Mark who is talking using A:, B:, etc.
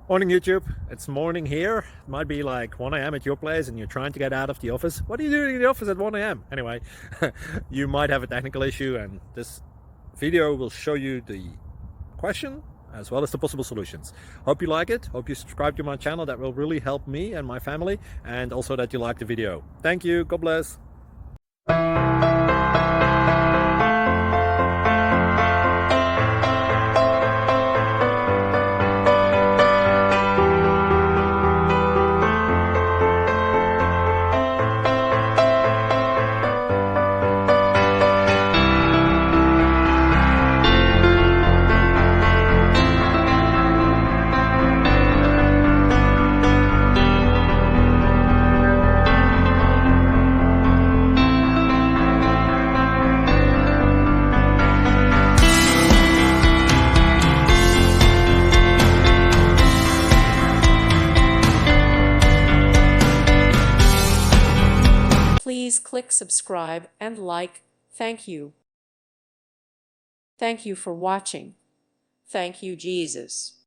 A: Morning YouTube, it's morning here. It might be like 1 a.m. at your place and you're trying to get out of the office. What are you doing in the office at 1 a.m.? Anyway, you might have a technical issue and this video will show you the question as well as the possible solutions. Hope you like it, hope you subscribe to my channel. That will really help me and my family, and also that you like the video. Thank you, God bless.
B: Please click subscribe and like. Thank you. Thank you for watching. Thank you, Jesus.